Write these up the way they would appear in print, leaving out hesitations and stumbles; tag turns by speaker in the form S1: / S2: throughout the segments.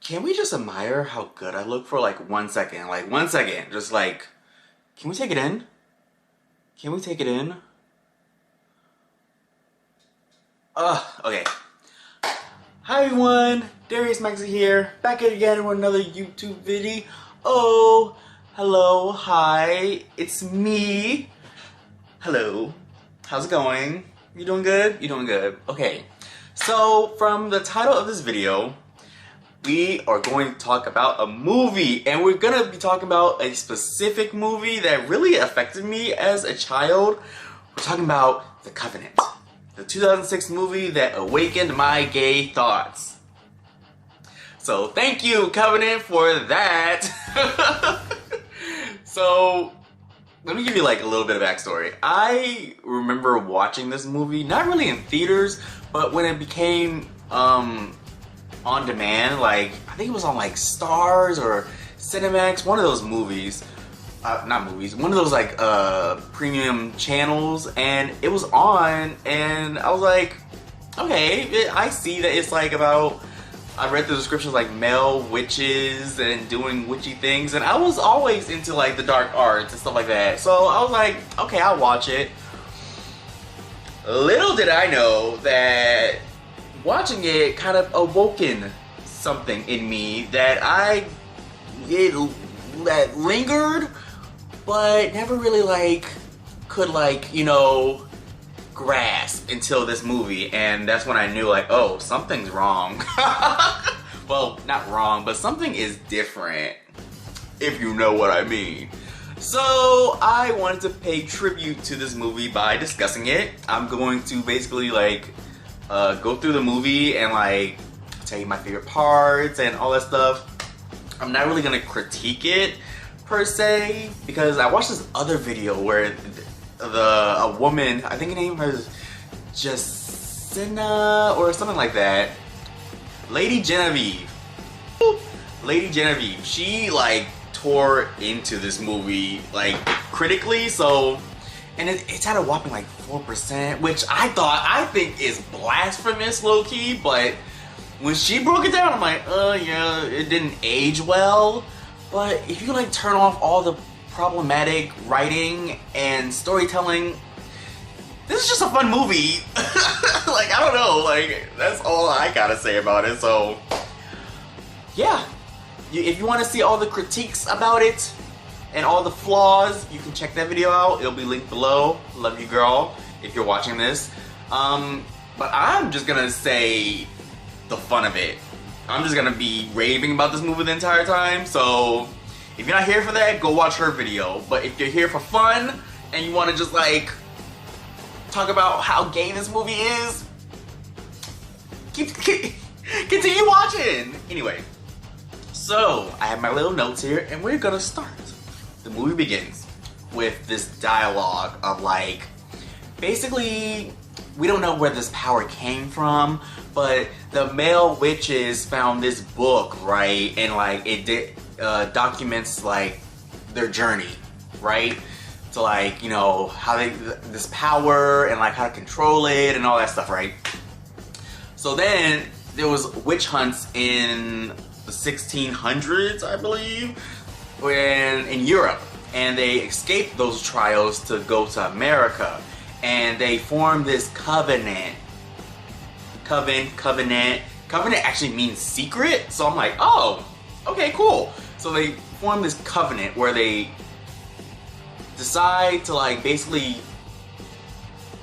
S1: Can we just admire how good I look for like 1 second? Like 1 second. Just like, can we take it in? Can we take it in? Okay. Hi everyone, Darius Maxey here, back again with another YouTube video. Oh, hello, hi, it's me. Hello, how's it going? You doing good? You doing good? Okay, so from the title of this video, we are going to talk about a movie, and we're gonna be talking about a specific movie that really affected me as a child. We're talking about The Covenant, the 2006 movie that awakened my gay thoughts. So thank you, Covenant, for that. So let me give you like a little bit of backstory. I remember watching this movie, not really in theaters, but when it became on demand, like I think it was on like Stars or Cinemax, one of those movies, not movies, one of those like premium channels, and it was on, and I was like, okay, I see that it's like about, I read the descriptions like male witches and doing witchy things, and I was always into like the dark arts and stuff like that, so I was like, okay, I'll watch it. Little did I know that watching it kind of awoken something in me that that lingered, but never really like could like, you know, grasp until this movie, and that's when I knew like, oh, something's wrong. Well, not wrong, but something is different, if you know what I mean. So I wanted to pay tribute to this movie by discussing it. I'm going to basically like go through the movie and like tell you my favorite parts and all that stuff. I'm not really gonna critique it per se, because I watched this other video where a woman, I think her name was Justina or something like that, LadyJenevia, she like tore into this movie like critically, so, and it's at a whopping like 4%, which I think is blasphemous low-key, but when she broke it down, I'm like, yeah, it didn't age well. But if you like turn off all the problematic writing and storytelling, this is just a fun movie. Like, I don't know, like, that's all I gotta say about it. So yeah, if you want to see all the critiques about it and all the flaws, you can check that video out. It'll be linked below. Love you, girl, if you're watching this. But I'm just gonna say the fun of it. I'm just gonna be raving about this movie the entire time, so if you're not here for that, go watch her video. But if you're here for fun and you want to just like talk about how gay this movie is, continue watching. Anyway, so I have my little notes here, and we're gonna start. The movie begins with this dialogue of like, basically, we don't know where this power came from, but the male witches found this book, right? And like it documents like their journey, right? To like, you know, how this power and like how to control it and all that stuff, right? So then there was witch hunts in the 1600s, I believe, in Europe, and they escaped those trials to go to America. And they formed this covenant. Covenant actually means secret. So I'm like, oh, okay, cool. So they form this covenant where they decide to like basically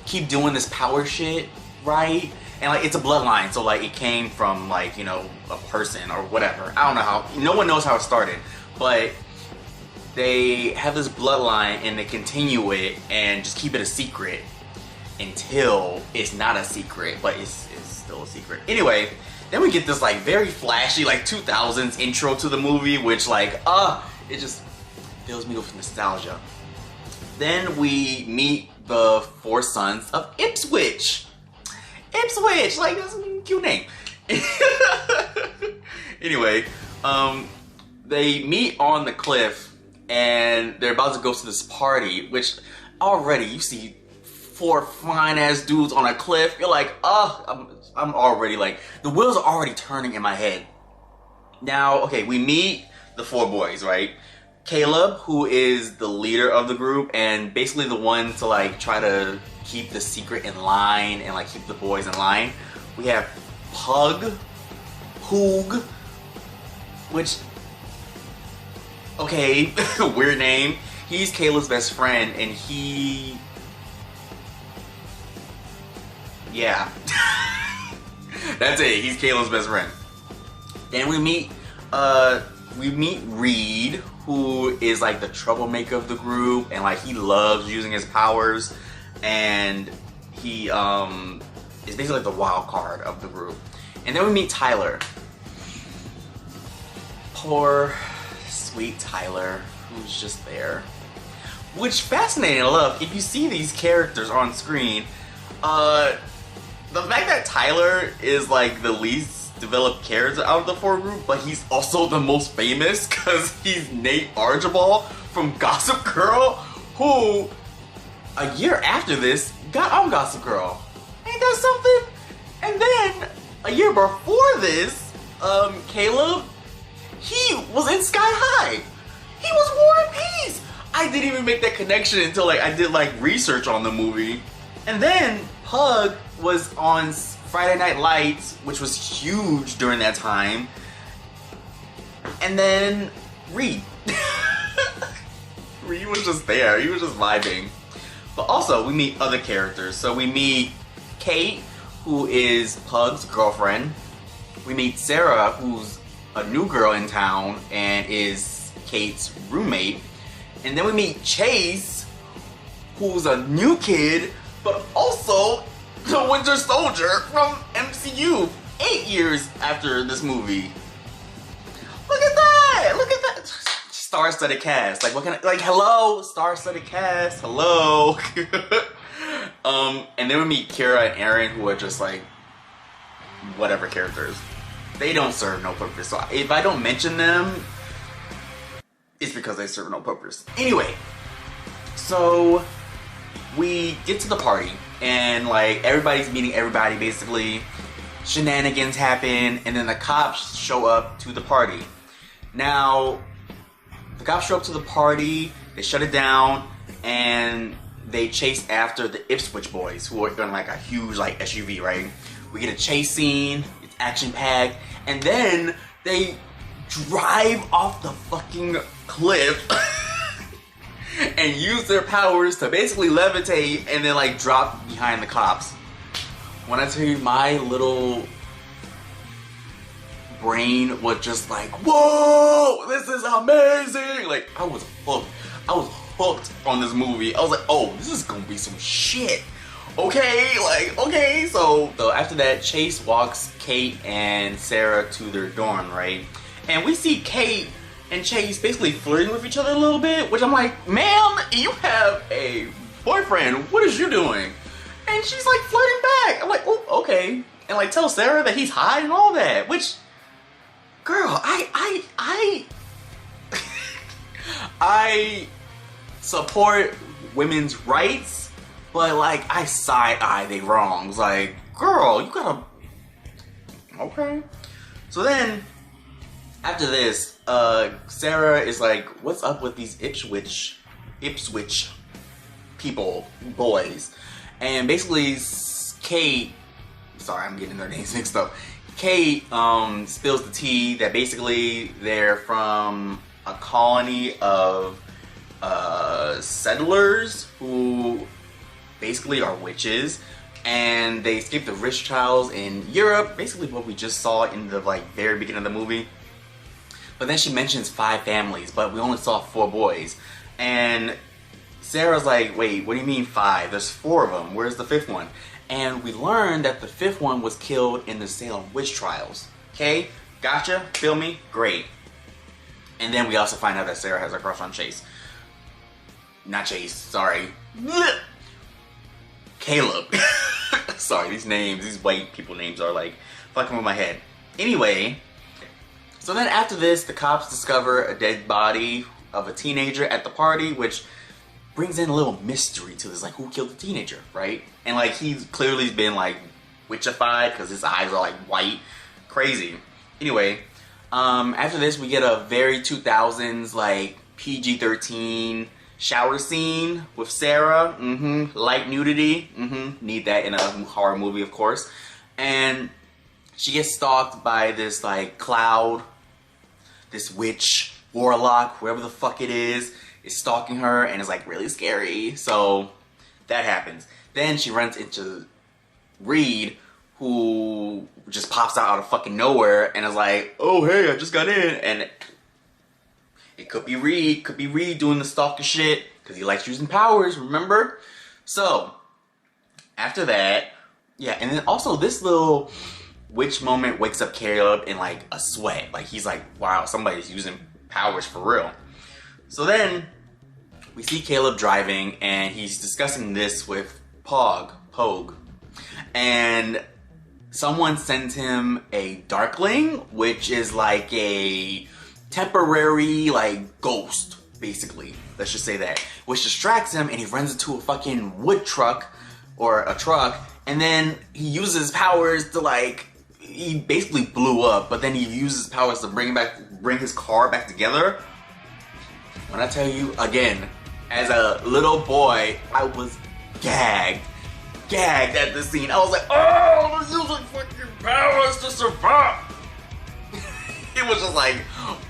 S1: keep doing this power shit, right? And like it's a bloodline, so like it came from like, you know, a person or whatever. I don't know how, no one knows how it started, but they have this bloodline and they continue it and just keep it a secret until it's not a secret, but it's still a secret. Anyway, then we get this like very flashy like 2000s intro to the movie, which like, it just fills me with nostalgia. Then we meet the four sons of Ipswich. Ipswich, like that's a cute name. Anyway, they meet on the cliff and they're about to go to this party, which already you see four fine ass dudes on a cliff. You're like, I'm already like, the wheels are already turning in my head. Now, okay, we meet the four boys, right? Caleb, who is the leader of the group and basically the one to like try to keep the secret in line and like keep the boys in line. We have Poog, which, okay, weird name. He's Caleb's best friend and yeah. That's it, he's Caleb's best friend. Then we meet Reed, who is like the troublemaker of the group, and like he loves using his powers, and he is basically like the wild card of the group. And then we meet Tyler. Poor, sweet Tyler, who's just there. Which, fascinating enough, if you see these characters on screen, the fact that Tyler is like the least developed character out of the four group, but he's also the most famous because he's Nate Archibald from Gossip Girl, who a year after this got on Gossip Girl. Ain't that something? And then a year before this, Caleb, he was in Sky High. He was War and Peace. I didn't even make that connection until like I did like research on the movie. And then Pug was on Friday Night Lights, which was huge during that time. And then Reed. Reed was just there. He was just vibing. But also, we meet other characters. So we meet Kate, who is Pug's girlfriend. We meet Sarah, who's a new girl in town and is Kate's roommate. And then we meet Chase, who's a new kid, but also the Winter Soldier from MCU 8 years after this movie. Look at that! Look at that! Star-studded cast. Like, what kind of, like, hello? Star-studded cast. Hello. And then we meet Kira and Aaron, who are just like whatever characters. They don't serve no purpose. So if I don't mention them, it's because they serve no purpose. Anyway, so we get to the party and like everybody's meeting everybody basically. Shenanigans happen and then the cops show up to the party. Now, the cops show up to the party, they shut it down, and they chase after the Ipswich boys who are in like a huge like SUV, right? We get a chase scene, it's action-packed, and then they drive off the fucking cliff and use their powers to basically levitate and then like drop behind the cops. When I tell you, my little brain was just like, whoa, this is amazing! Like, I was hooked. I was hooked on this movie. I was like, oh, this is gonna be some shit. Okay, like, okay. So after that, Chase walks Kate and Sarah to their dorm, right? And we see Kate and Chase basically flirting with each other a little bit, which I'm like, ma'am, you have a boyfriend. What is you doing? And she's like flirting back. I'm like, oh, okay. And like tell Sarah that he's high and all that. Which, girl, I support women's rights, but like I side-eye they wrongs. Like, girl, you gotta. Okay. So then, after this, Sarah is like, what's up with these Ipswich people, boys? And basically, Kate, sorry, I'm getting their names mixed up. Kate spills the tea that basically they're from a colony of settlers who basically are witches, and they escaped the Rothschilds in Europe, basically what we just saw in the like very beginning of the movie. But then she mentions 5 families, but we only saw 4 boys. And Sarah's like, wait, what do you mean 5? There's 4 of them. Where's the 5th one? And we learned that the 5th one was killed in the Salem witch trials. Okay? Gotcha? Feel me? Great. And then we also find out that Sarah has a crush on Chase. Not Chase, sorry. Caleb. Sorry, these names, these white people names are like fucking with my head. Anyway, so then after this, the cops discover a dead body of a teenager at the party, which brings in a little mystery to this, like who killed the teenager, right? And like he's clearly been like witchified because his eyes are like white. Crazy. Anyway, After this, we get a very 2000s like PG-13 shower scene with Sarah. Light nudity. Need that in a horror movie, of course. And she gets stalked by this like cloud, this witch, warlock, whoever the fuck it is stalking her, and it's like really scary. So that happens. Then she runs into Reed, who just pops out of fucking nowhere and is like, oh hey, I just got in. And it could be Reed doing the stalker shit, because he likes using powers, remember? So after that, yeah, and then also this little witch moment wakes up Caleb in like a sweat. Like he's like, wow, somebody's using powers for real. So then we see Caleb driving, and he's discussing this with Pogue. And someone sends him a Darkling, which is like a temporary like ghost, basically. Let's just say that. Which distracts him, and he runs into a fucking wood truck, or a truck, and then he uses his powers to like, he basically blew up, but then he uses his powers to bring his car back together. When I tell you, again, as a little boy, I was gagged at the scene. I was like, oh, they're using fucking powers to survive. It was just like,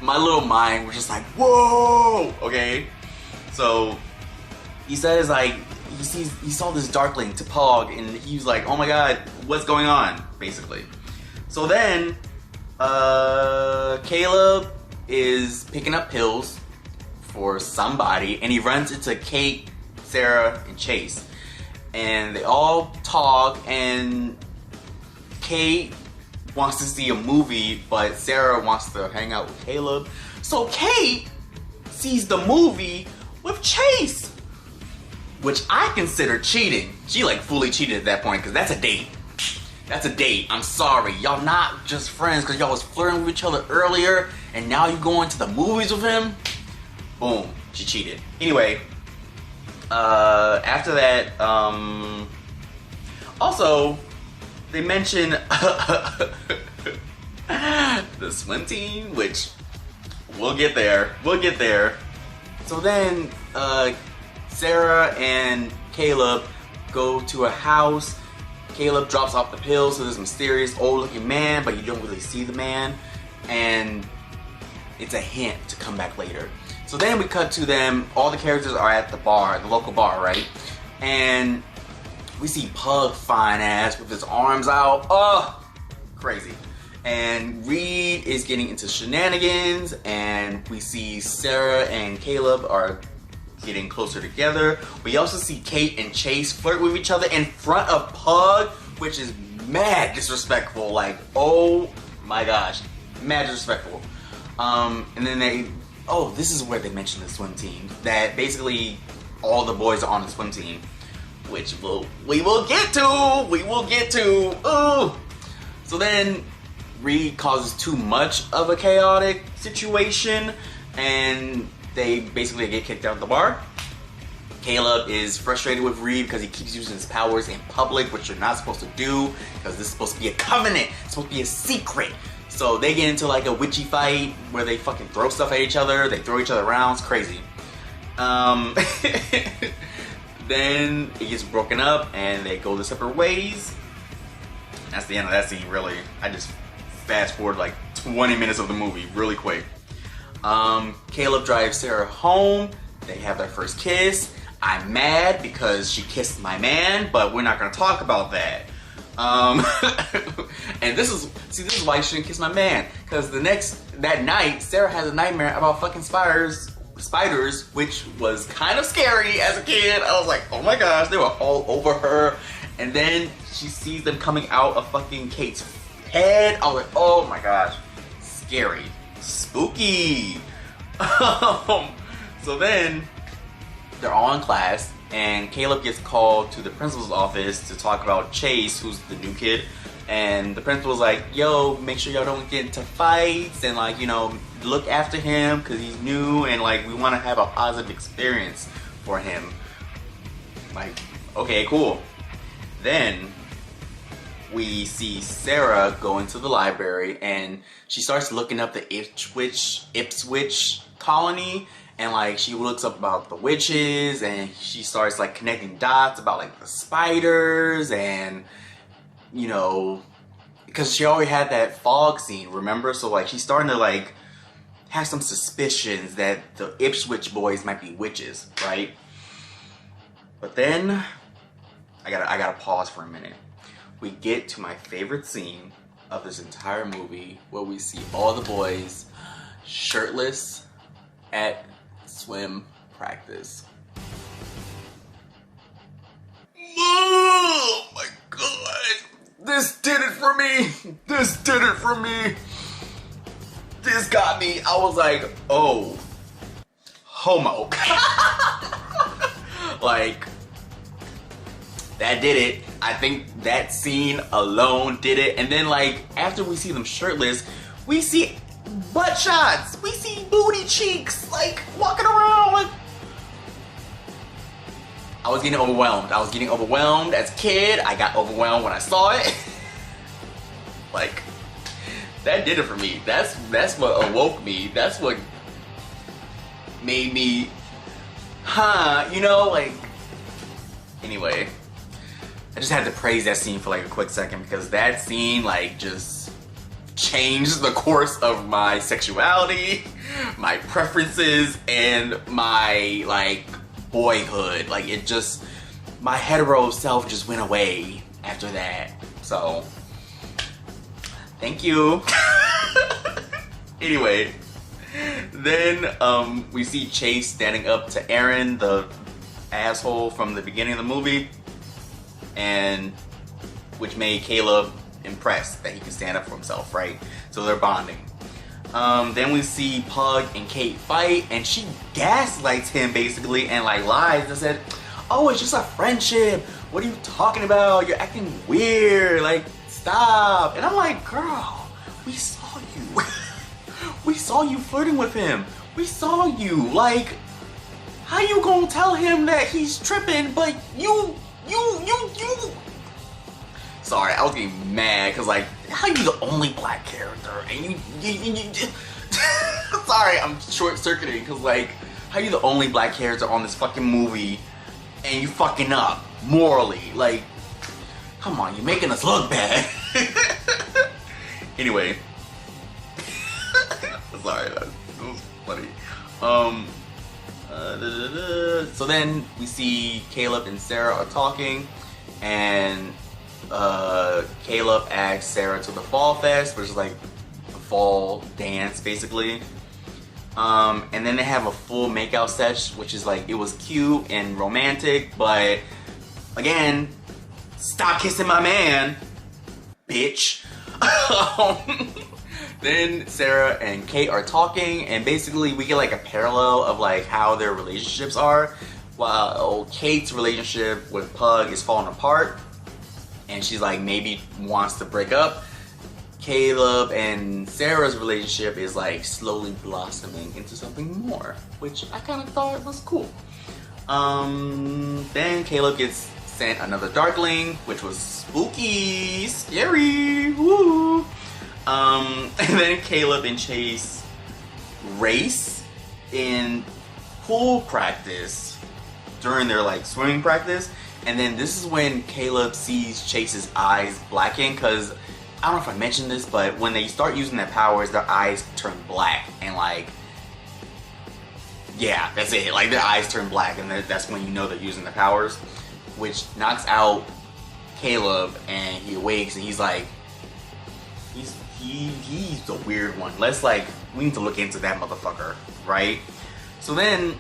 S1: my little mind was just like, whoa, okay? So, he says like, he saw this Darkling to Pog, and he was like, oh my god, what's going on, basically. So then, Caleb is picking up pills for somebody, and he runs into Kate, Sarah, and Chase. And they all talk, and Kate wants to see a movie, but Sarah wants to hang out with Caleb. So Kate sees the movie with Chase, which I consider cheating. She like fully cheated at that point, because that's a date. That's a date. I'm sorry. Y'all not just friends because y'all was flirting with each other earlier, and now you going to the movies with him? Boom. She cheated. Anyway, after that, also, they mention the swim team, which we'll get there. So then, Sarah and Caleb go to a house. Caleb drops off the pills to this mysterious old-looking man, but you don't really see the man, and it's a hint to come back later. So then we cut to them. All the characters are at the bar, the local bar, right? And we see Pug fine ass with his arms out. Oh, crazy. And Reed is getting into shenanigans, and we see Sarah and Caleb are getting closer together. We also see Kate and Chase flirt with each other in front of Pug, which is mad disrespectful. Like, oh my gosh, mad disrespectful. And then this is where they mention the swim team. That basically all the boys are on the swim team, which we will get to. Ooh. So then Reed causes too much of a chaotic situation, and they basically get kicked out of the bar. Caleb is frustrated with Reed because he keeps using his powers in public, which you're not supposed to do, because this is supposed to be a covenant. It's supposed to be a secret. So they get into like a witchy fight where they fucking throw stuff at each other. They throw each other around. It's crazy. Then it gets broken up and they go their separate ways. That's the end of that scene, really. I just fast forward like 20 minutes of the movie really quick. Caleb drives Sarah home. They have their first kiss. I'm mad because she kissed my man, but we're not gonna talk about that. And this is why you shouldn't kiss my man. Because that night, Sarah has a nightmare about fucking spiders, which was kind of scary as a kid. I was like, oh my gosh, they were all over her. And then she sees them coming out of fucking Kate's head. I was like, oh my gosh, scary, spooky. So then they're all in class, and Caleb gets called to the principal's office to talk about Chase, who's the new kid. And the principal's like, yo, make sure y'all don't get into fights, and like, you know, look after him because he's new, and like, we want to have a positive experience for him. Like, okay, cool. Then we see Sarah go into the library and she starts looking up the Ipswich colony, and like she looks up about the witches and she starts like connecting dots about like the spiders, and you know, because she already had that fog scene, remember? So like she's starting to like have some suspicions that the Ipswich boys might be witches, right? But then I gotta pause for a minute. We get to my favorite scene of this entire movie, where we see all the boys shirtless at swim practice. Oh my god! This did it for me! This did it for me! This got me. I was like, oh, homo. Like, that did it. I think that scene alone did it. And then like, after we see them shirtless, we see butt shots. We see booty cheeks, like, walking around. Like, I was getting overwhelmed. I was getting overwhelmed as a kid. I got overwhelmed when I saw it. Like, that did it for me. That's what awoke me. That's what made me, you know, like, anyway. I just had to praise that scene for like a quick second, because that scene like just changed the course of my sexuality, my preferences, and my like boyhood. Like, it just, my hetero self just went away after that. So, thank you. Anyway, then we see Chase standing up to Aaron, the asshole from the beginning of the movie, and which made Caleb impressed that he could stand up for himself, right? So they're bonding. Then we see Pug and Kate fight, and she gaslights him basically and like lies and said, oh, it's just a friendship. What are you talking about? You're acting weird. Like, stop. And I'm like, girl, we saw you. We saw you flirting with him. We saw you. Like, how you gonna tell him that he's tripping, but you. Sorry, I was getting mad because like, how you the only black character and you sorry, I'm short-circuiting because like, how you the only black character on this fucking movie and you fucking up morally? Like, come on, you're making us look bad. Anyway. Sorry, that was funny. So then we see Caleb and Sarah are talking, and Caleb asks Sarah to the Fall Fest, which is like the fall dance basically. And then they have a full makeout sesh, which is like, it was cute and romantic, but again, stop kissing my man, bitch. Then Sarah and Kate are talking, and basically we get like a parallel of like how their relationships are. While Kate's relationship with Pug is falling apart, and she's like maybe wants to break up, Caleb and Sarah's relationship is like slowly blossoming into something more, which I kind of thought was cool. Then Caleb gets sent another Darkling, which was spooky, scary, woo. And then Caleb and Chase race in pool practice during their like swimming practice, and then this is when Caleb sees Chase's eyes blacken, because I don't know if I mentioned this, but when they start using their powers, their eyes turn black, and like, yeah, that's it, like their eyes turn black, and that's when you know they're using their powers, which knocks out Caleb, and he awakes, and he's like, he's the weird one. We need to look into that motherfucker, right? So then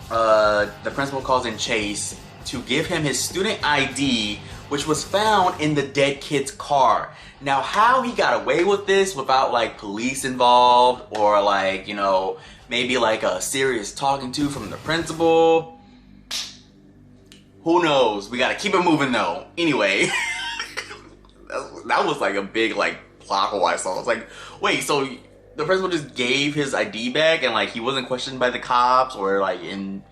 S1: the principal calls in Chase to give him his student ID, which was found in the dead kid's car. Now, how he got away with this without like police involved, or like, you know, maybe like a serious talking to from the principal, who knows? We gotta keep it moving though. Anyway, that was like a big like plot hole I saw. I was like, wait, so the principal just gave his ID back and like he wasn't questioned by the cops or like in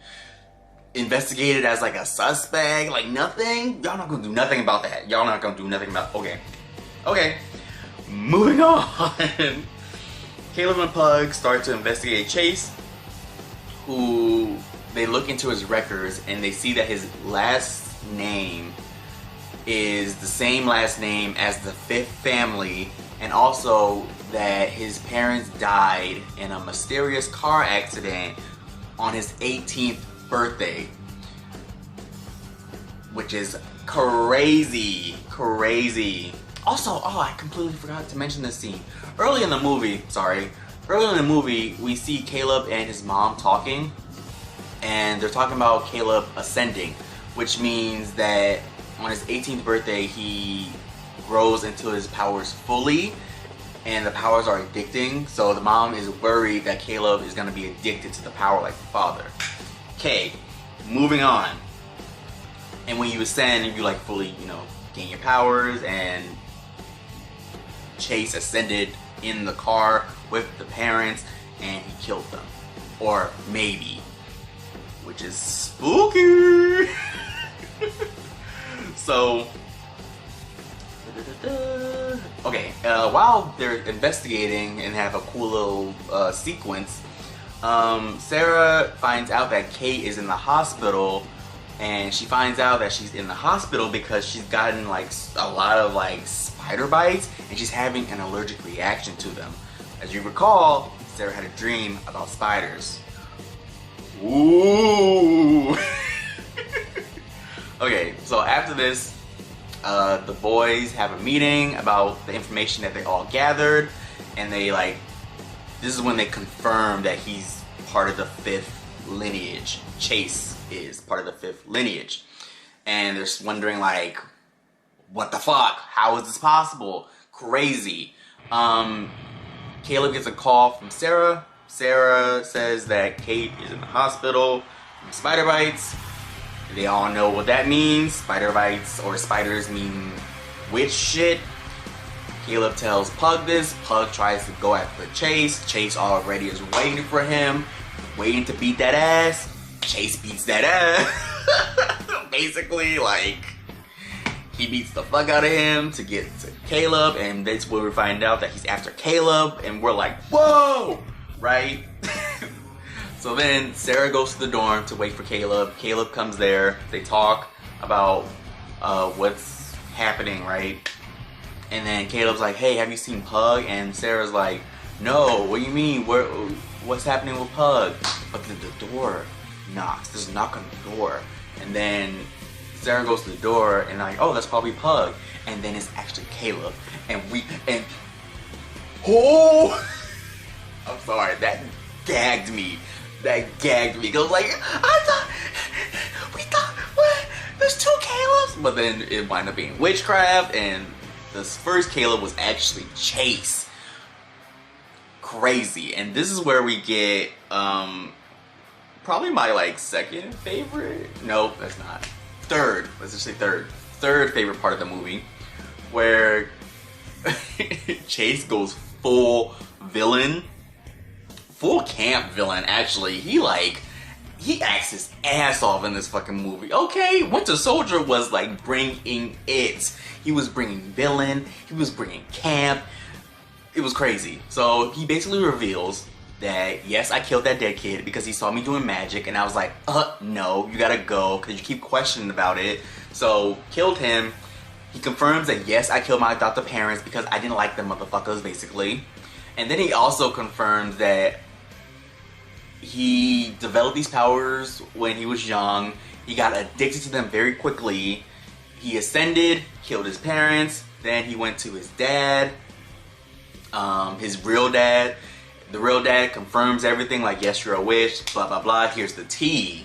S1: investigated as like a suspect, like nothing. Y'all not gonna do nothing about that. Y'all not gonna do nothing about, okay, moving on. Caleb and Pug start to investigate Chase, who they look into his records and they see that his last name is the same last name as the 5th family, and also that his parents died in a mysterious car accident on his 18th birthday, which is crazy. Also, I completely forgot to mention this scene. Early in the movie, we see Caleb and his mom talking, and they're talking about Caleb ascending, which means that on his 18th birthday, he grows into his powers fully, and the powers are addicting, so the mom is worried that Caleb is gonna be addicted to the power like the father. Okay, moving on. And when you ascend, you like fully, gain your powers, and Chase ascended in the car with the parents, and he killed them. Or maybe, which is spooky. So, okay, while they're investigating and have a cool little sequence, Sarah finds out that Kate is in the hospital, and she finds out that she's in the hospital because she's gotten like a lot of like spider bites, and she's having an allergic reaction to them. As you recall, Sarah had a dream about spiders. Ooh. Okay, so after this, the boys have a meeting about the information that they all gathered, and this is when they confirm that he's part of the 5th lineage. Chase is part of the 5th lineage. And they're wondering like, what the fuck? How is this possible? Crazy. Caleb gets a call from Sarah. Sarah says that Kate is in the hospital from spider bites. They all know what that means. Spider bites or spiders mean witch shit. Caleb tells Pug this. Pug tries to go after Chase. Chase already is waiting for him, waiting to beat that ass. Chase beats that ass. Basically, like, he beats the fuck out of him to get to Caleb, and that's where we find out that he's after Caleb, and we're like, whoa! Right? So then Sarah goes to the dorm to wait for Caleb. Caleb comes there. They talk about what's happening, right? And then Caleb's like, hey, have you seen Pug? And Sarah's like, no, what do you mean? What's happening with Pug? But then the door knocks. There's a knock on the door. And then Sarah goes to the door and like, oh, that's probably Pug. And then it's actually Caleb. And oh! I'm sorry, that gagged me. Because like, we thought, what? There's 2 Calebs? But then it wound up being witchcraft, and this first Caleb was actually Chase. Crazy. And this is where we get, probably my like 2nd favorite? Nope, that's not. 3rd, let's just say 3rd. 3rd favorite part of the movie, where Chase goes full villain. Full camp villain, actually. He acts his ass off in this fucking movie. Okay, Winter Soldier was like bringing it. He was bringing villain, he was bringing camp. It was crazy. So he basically reveals that, yes, I killed that dead kid because he saw me doing magic, and I was like, no, you gotta go, because you keep questioning about it. So, killed him. He confirms that, yes, I killed my adoptive parents because I didn't like them motherfuckers, basically. And then he also confirms that he developed these powers when he was young. He got addicted to them very quickly. He ascended, killed his parents. Then he went to his dad, his real dad. The real dad confirms everything, like, yes, you're a witch, blah, blah, blah, here's the tea.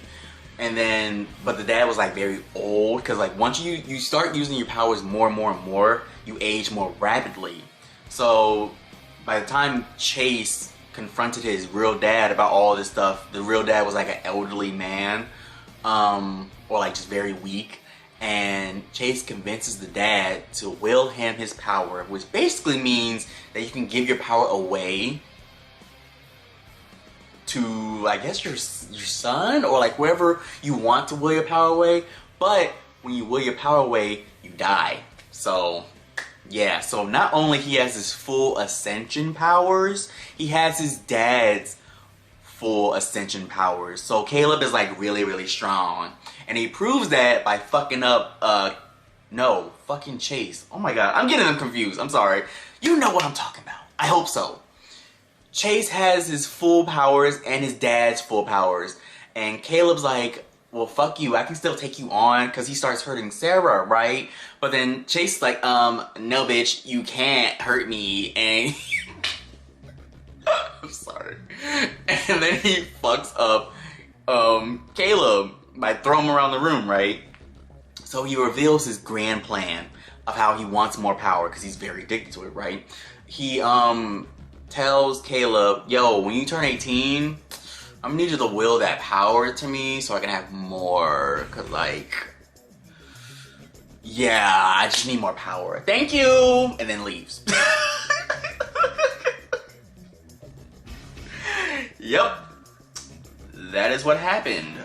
S1: And then, but the dad was like very old, because like once you start using your powers more and more and more, you age more rapidly. So by the time Chase confronted his real dad about all this stuff, the real dad was like an elderly man, or like just very weak. And Chase convinces the dad to will him his power, which basically means that you can give your power away to, I guess, your son or like wherever you want to will your power away. But when you will your power away, you die. So yeah, so not only he has his full ascension powers, he has his dad's full ascension powers. So Caleb is like really strong, and he proves that by fucking up no, fucking Chase. Oh my god, I'm getting them confused. I'm sorry. You know what I'm talking about. I hope so. Chase has his full powers and his dad's full powers, and Caleb's like, well, fuck you, I can still take you on, because he starts hurting Sarah, right? But then Chase is like, no bitch, you can't hurt me, and I'm sorry. And then he fucks up Caleb by throwing him around the room, right? So he reveals his grand plan of how he wants more power, because he's very addicted to it, right? He tells Caleb, yo, when you turn 18, I'm gonna need you to will that power to me so I can have more, cause like, yeah, I just need more power. Thank you! And then leaves. Yep. That is what happened.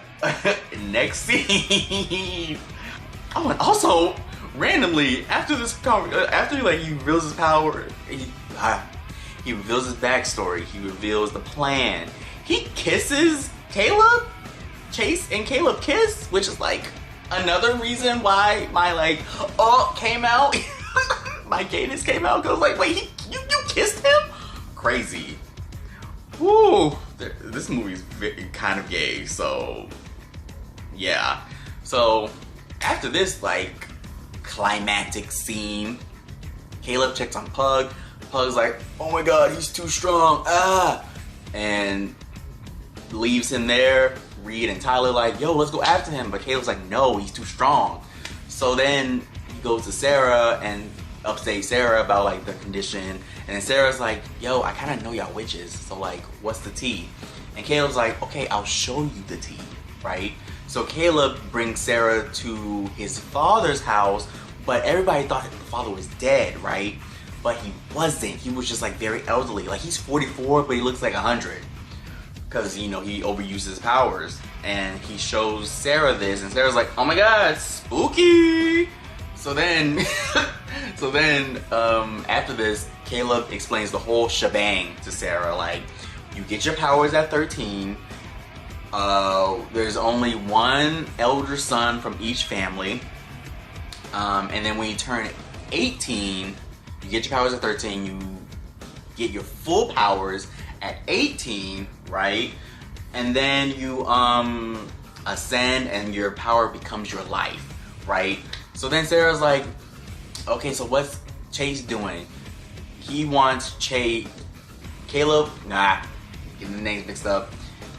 S1: Next scene. Oh, and also, randomly, after this, after like he reveals his power, he reveals his backstory, he reveals the plan. He kisses Caleb? Chase and Caleb kiss? Which is like another reason why my like, came out. My gayness came out, cause like, wait, you kissed him? Crazy. Woo, this movie's kind of gay, so yeah. So after this like climactic scene, Caleb checks on Pug. Pug's like, oh my god, he's too strong, and leaves him there. Reed and Tyler like, yo, let's go after him, but Caleb's like, no, he's too strong. So then he goes to Sarah and updates Sarah about like the condition, and then Sarah's like, yo, I kind of know y'all witches, so like, what's the tea? And Caleb's like, okay, I'll show you the tea, right? So Caleb brings Sarah to his father's house, but everybody thought the father was dead, right? But he wasn't. He was just like very elderly. Like he's 44, but he looks like 100. Because, you know, he overuses his powers. And he shows Sarah this, and Sarah's like, oh my god, spooky! So then, after this, Caleb explains the whole shebang to Sarah. Like, you get your powers at 13. There's only one elder son from each family. And then when you turn 18, you get your powers at 13, you get your full powers at 18, right? And then you ascend and your power becomes your life, right? So then Sarah's like, okay, so what's Chase doing? He wants Caleb, getting the names mixed up.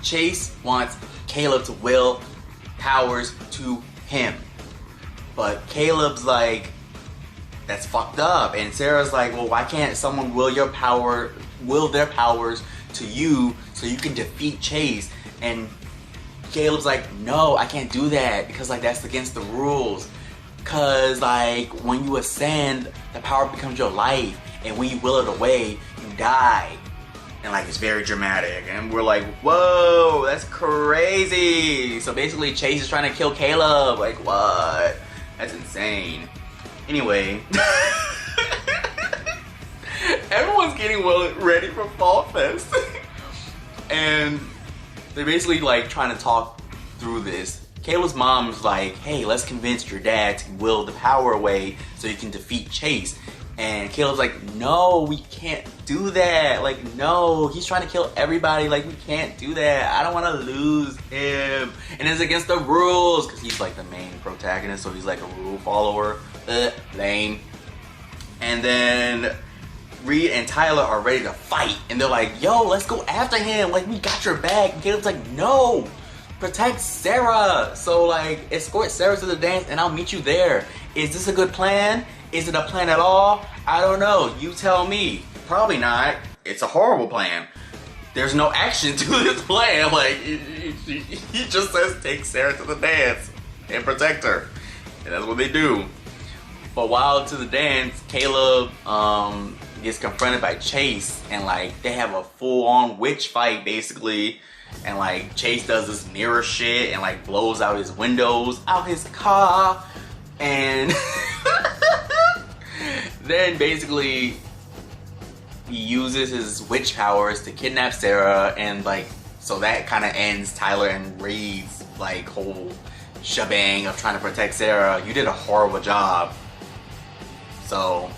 S1: Chase wants Caleb to will powers to him. But Caleb's like, that's fucked up. And Sarah's like, well, why can't someone will their powers to you so you can defeat Chase? And Caleb's like, no, I can't do that because like that's against the rules. Cause like when you ascend, the power becomes your life, and when you will it away, you die. And like it's very dramatic, and we're like, whoa, that's crazy. So basically Chase is trying to kill Caleb. Like what? That's insane. Anyway, everyone's getting ready for Fall Fest. And they're basically like trying to talk through this. Caleb's mom's like, hey, let's convince your dad to will the power away so you can defeat Chase. And Caleb's like, no, we can't do that. Like, no, he's trying to kill everybody. Like, we can't do that. I don't want to lose him. And it's against the rules because he's like the main protagonist, so he's like a rule follower. Lame. And then Reed and Tyler are ready to fight, and they're like, yo, let's go after him. Like, we got your back. And Caleb's like, no, protect Sarah. So like, escort Sarah to the dance and I'll meet you there. Is this a good plan? Is it a plan at all? I don't know. You tell me. Probably not. It's a horrible plan. There's no action to this plan. Like, he just says take Sarah to the dance and protect her. And that's what they do. But while to the dance, Caleb gets confronted by Chase, and like they have a full-on witch fight basically, and like Chase does this mirror shit and like blows out his windows out his car, and then basically he uses his witch powers to kidnap Sarah, and like so that kind of ends Tyler and Rave's like whole shebang of trying to protect Sarah. You did a horrible job, so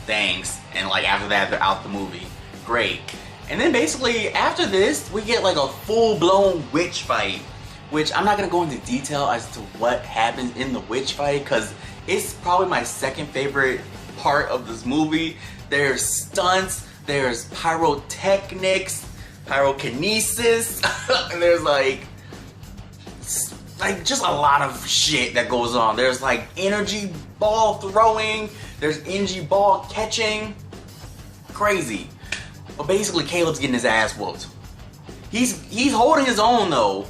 S1: thanks. And like after that they're out the movie. Great. And then basically after this we get like a full-blown witch fight, which I'm not gonna go into detail as to what happens in the witch fight because it's probably my second favorite part of this movie. There's stunts, there's pyrotechnics, pyrokinesis, and there's like just a lot of shit that goes on. There's like energy ball throwing, there's energy ball catching, crazy. But basically Caleb's getting his ass whooped. He's holding his own though,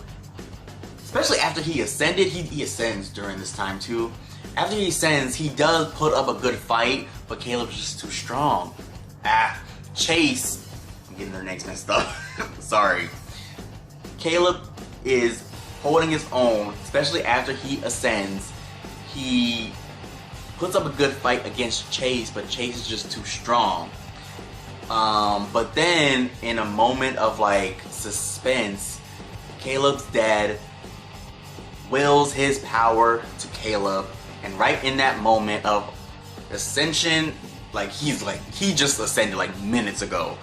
S1: especially after he ascended. He ascends during this time too. After he ascends, he does put up a good fight, but Caleb's just too strong. Chase, I'm getting their names messed up. Sorry. Caleb is holding his own, especially after he ascends. He puts up a good fight against Chase, but Chase is just too strong. But then, in a moment of like suspense, Caleb's dad wills his power to Caleb, and right in that moment of ascension, like he just ascended like minutes ago.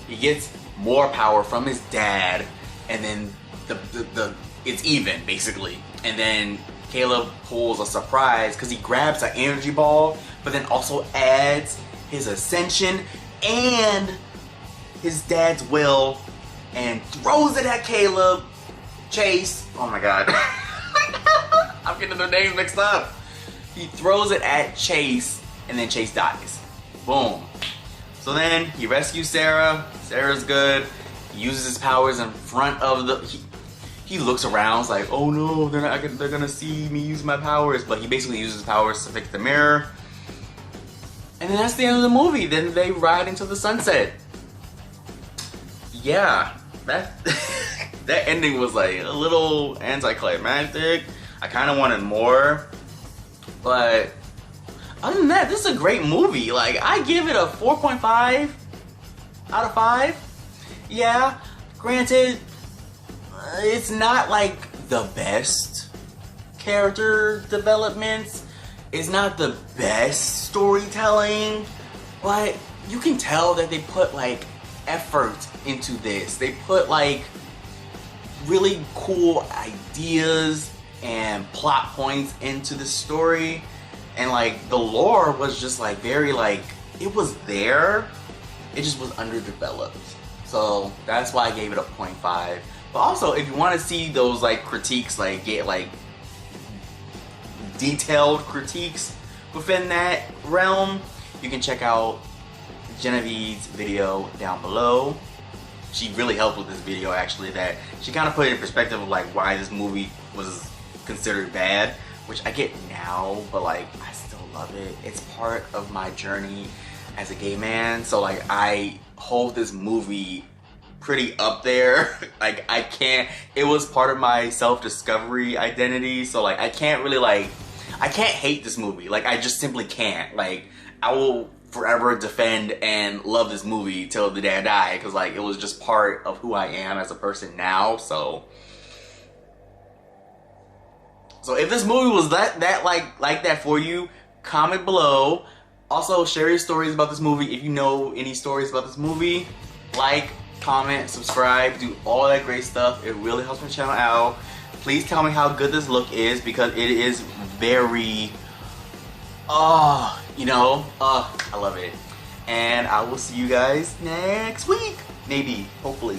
S1: He gets more power from his dad, and then it's even basically. And then Caleb pulls a surprise because he grabs an energy ball, but then also adds his ascension and his dad's will and throws it at Caleb. Chase, oh my god. I'm getting their names mixed up. He throws it at Chase, and then Chase dies. Boom. So then he rescues Sarah. Sarah's good. He uses his powers in front of the. He looks around, it's like, oh no, they're gonna see me use my powers. But he basically uses his powers to fix the mirror. And then that's the end of the movie. Then they ride into the sunset. Yeah, that that ending was like a little anticlimactic. I kind of wanted more, but other than that, this is a great movie. Like, I give it a 4.5 out of 5. Yeah, granted, it's not like the best character developments. It's not the best storytelling, but you can tell that they put like effort into this. They put like really cool ideas and plot points into the story, and like the lore was just like very like, it was there, it just was underdeveloped. So that's why I gave it a 0.5. But also, if you want to see those like critiques, like get like detailed critiques within that realm, you can check out Genevieve's video down below. She really helped with this video actually, that she kind of put it in perspective of like why this movie was considered bad, which I get now, but like I still love it. It's part of my journey as a gay man, so like I hold this movie pretty up there. Like I can't, it was part of my self-discovery identity, so like I can't really like, I can't hate this movie. Like I just simply can't. Like I will forever defend and love this movie till the day I die, because like it was just part of who I am as a person now. So if this movie was like that for you, comment below. Also share your stories about this movie. If you know any stories about this movie, like, comment, subscribe, do all that great stuff. It really helps my channel out. Please tell me how good this look is, because it is very, you know, I love it. And I will see you guys next week, maybe, hopefully.